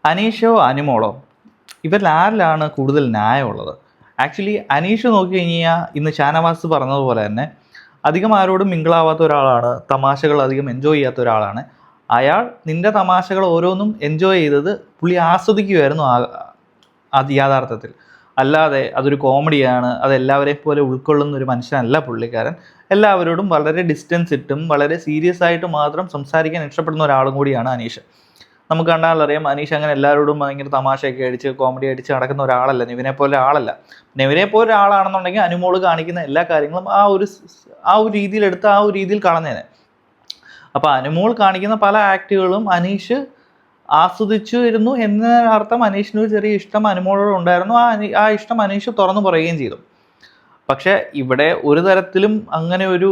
അനീഷോ അനിമോളോ ഇവരിൽ ആരിലാണ് കൂടുതൽ ന്യായമുള്ളത്? ആക്ച്വലി അനീഷ് നോക്കി കഴിഞ്ഞാൽ ഇന്ന് ഷാനവാസ് പറഞ്ഞതുപോലെ തന്നെ അധികം ആരോടും മിങ്കിളാവാത്ത ഒരാളാണ്, തമാശകൾ അധികം എൻജോയ് ചെയ്യാത്ത ഒരാളാണ്. അയാൾ നിന്റെ തമാശകൾ ഓരോന്നും എൻജോയ് ചെയ്തത് പുള്ളി ആസ്വദിക്കുമായിരുന്നു അത് യാഥാർത്ഥത്തിൽ. അല്ലാതെ അതൊരു കോമഡിയാണ്, അത് എല്ലാവരെയും പോലെ ഉൾക്കൊള്ളുന്ന ഒരു മനുഷ്യനല്ല പുള്ളിക്കാരൻ. എല്ലാവരോടും വളരെ ഡിസ്റ്റൻസ് ഇട്ടും വളരെ സീരിയസ് ആയിട്ട് മാത്രം സംസാരിക്കാൻ ഇഷ്ടപ്പെടുന്ന ഒരാളും കൂടിയാണ് അനീഷ്. നമുക്ക് കണ്ടാലറിയാം അനീഷ് അങ്ങനെ എല്ലാവരോടും ഭയങ്കര തമാശയൊക്കെ അടിച്ച് കോമഡി അടിച്ച് നടക്കുന്ന ഒരാളല്ല, നിവിനെ പോലെ ആളല്ല. നിവിനെ പോലെ ഒരാളാണെന്നുണ്ടെങ്കിൽ അനുമോള് കാണിക്കുന്ന എല്ലാ കാര്യങ്ങളും ആ ഒരു രീതിയിലെടുത്ത് ആ ഒരു രീതിയിൽ കളഞ്ഞേനെ. അപ്പോൾ അനുമോൾ കാണിക്കുന്ന പല ആക്ടുകളും അനീഷ് ആസ്വദിച്ചു വരുന്നു എന്ന അർത്ഥം. അനീഷിന് ഒരു ചെറിയ ഇഷ്ടം അനുമോളോട് ഉണ്ടായിരുന്നു. ആ ഇഷ്ടം അനീഷ് തുറന്നു പറയുകയും ചെയ്തു. പക്ഷെ ഇവിടെ ഒരു തരത്തിലും അങ്ങനെ ഒരു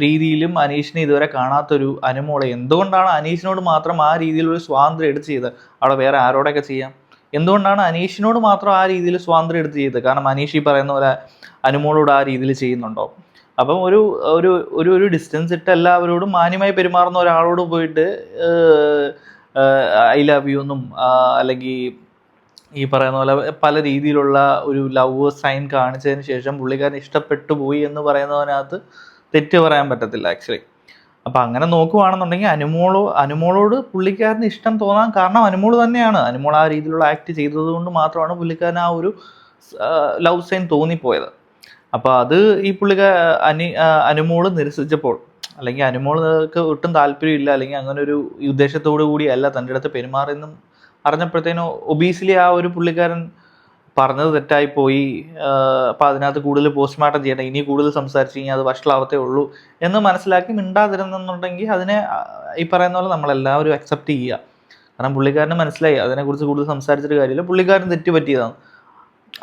രീതിയിലും അനീഷിനെ ഇതുവരെ കാണാത്തൊരു അനുമോളെ എന്തുകൊണ്ടാണ് അനീഷിനോട് മാത്രം ആ രീതിയിലൊരു സ്വാതന്ത്ര്യം എടുത്ത് ചെയ്തത്? അവിടെ വേറെ ആരോടൊക്കെ ചെയ്യാം. എന്തുകൊണ്ടാണ് അനീഷിനോട് മാത്രം ആ രീതിയിൽ സ്വാതന്ത്ര്യം എടുത്ത് ചെയ്തത്? കാരണം അനീഷ് ഈ പറയുന്ന പോലെ അനുമോളോട് ആ രീതിയിൽ ചെയ്യുന്നുണ്ടോ? അപ്പം ഒരു ഒരു ഒരു ഒരു ഡിസ്റ്റൻസ് ഇട്ട് എല്ലാവരോടും മാന്യമായി പെരുമാറുന്ന ഒരാളോട് പോയിട്ട് ഐ ലവ് യു എന്നും അല്ലെങ്കിൽ ഈ പറയുന്ന പോലെ പല രീതിയിലുള്ള ഒരു ലവ് സൈൻ കാണിച്ചതിന് ശേഷം പുള്ളിക്കാരൻ ഇഷ്ടപ്പെട്ടു പോയി എന്ന് പറയുന്നതിനകത്ത് തെറ്റ് പറയാൻ പറ്റത്തില്ല ആക്ച്വലി. അപ്പം അങ്ങനെ നോക്കുവാണെന്നുണ്ടെങ്കിൽ അനുമോളോട് പുള്ളിക്കാരന് ഇഷ്ടം തോന്നാൻ കാരണം അനുമോൾ തന്നെയാണ്. അനുമോൾ ആ രീതിയിലുള്ള ആക്ട് ചെയ്തത് കൊണ്ട് മാത്രമാണ് പുള്ളിക്കാരൻ ആ ഒരു ലവ് സൈൻ തോന്നിപ്പോയത്. അപ്പോൾ അത് ഈ അനുമോള് നിരസിച്ചപ്പോൾ, അല്ലെങ്കിൽ അനുമോൾക്ക് ഒട്ടും താല്പര്യമില്ല, അല്ലെങ്കിൽ അങ്ങനെ ഒരു ഉദ്ദേശത്തോടു കൂടിയല്ല തൻ്റെ അടുത്ത് പെരുമാറിയെന്നും അറിഞ്ഞപ്പോഴത്തേനും ഒബീസിലി ആ ഒരു പുള്ളിക്കാരൻ പറഞ്ഞത് തെറ്റായിപ്പോയി. അപ്പോൾ അതിനകത്ത് കൂടുതൽ പോസ്റ്റ്മോർട്ടം ചെയ്യണം, ഇനി കൂടുതൽ സംസാരിച്ച് കഴിഞ്ഞാൽ അത് വഷളാവത്തേ ഉള്ളൂ എന്ന് മനസ്സിലാക്കി മിണ്ടാതിരുന്നെന്നുണ്ടെങ്കിൽ അതിനെ ഈ പറയുന്ന പോലെ നമ്മളെല്ലാവരും അക്സെപ്റ്റ് ചെയ്യുക. കാരണം പുള്ളിക്കാരന് മനസ്സിലായി അതിനെക്കുറിച്ച് കൂടുതൽ സംസാരിച്ചിട്ട് കാര്യമില്ല, പുള്ളിക്കാരൻ തെറ്റ് പറ്റിയതാണ്.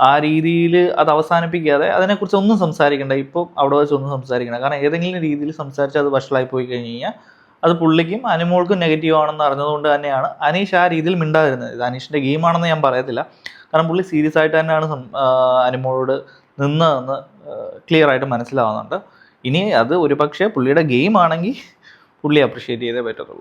ആ രീതിയിൽ അത് അവസാനിപ്പിക്കാതെ അതിനെക്കുറിച്ച് ഒന്നും സംസാരിക്കേണ്ട, ഇപ്പോൾ അവിടെ വെച്ച് ഒന്നും സംസാരിക്കണം. കാരണം ഏതെങ്കിലും രീതിയിൽ സംസാരിച്ച് അത് വഷളായി പോയി കഴിഞ്ഞ് കഴിഞ്ഞാൽ അത് പുള്ളിക്കും അനുമോൾക്കും നെഗറ്റീവ് ആണെന്ന് അറിഞ്ഞതുകൊണ്ട് തന്നെയാണ് അനീഷ് ആ രീതിയിൽ മിണ്ടാതിരുന്നത്. ഇത് അനീഷിൻ്റെ ഗെയിമാണെന്ന് ഞാൻ പറയത്തില്ല, കാരണം പുള്ളി സീരിയസ് ആയിട്ട് തന്നെയാണ് അനുമോളോട് നിന്നതെന്ന് ക്ലിയർ ആയിട്ട് മനസ്സിലാവുന്നുണ്ട്. ഇനി അത് ഒരു പക്ഷേ പുള്ളിയുടെ ഗെയിം ആണെങ്കിൽ പുള്ളി അപ്രിഷ്യേറ്റ് ചെയ്തേ പറ്റത്തുള്ളൂ.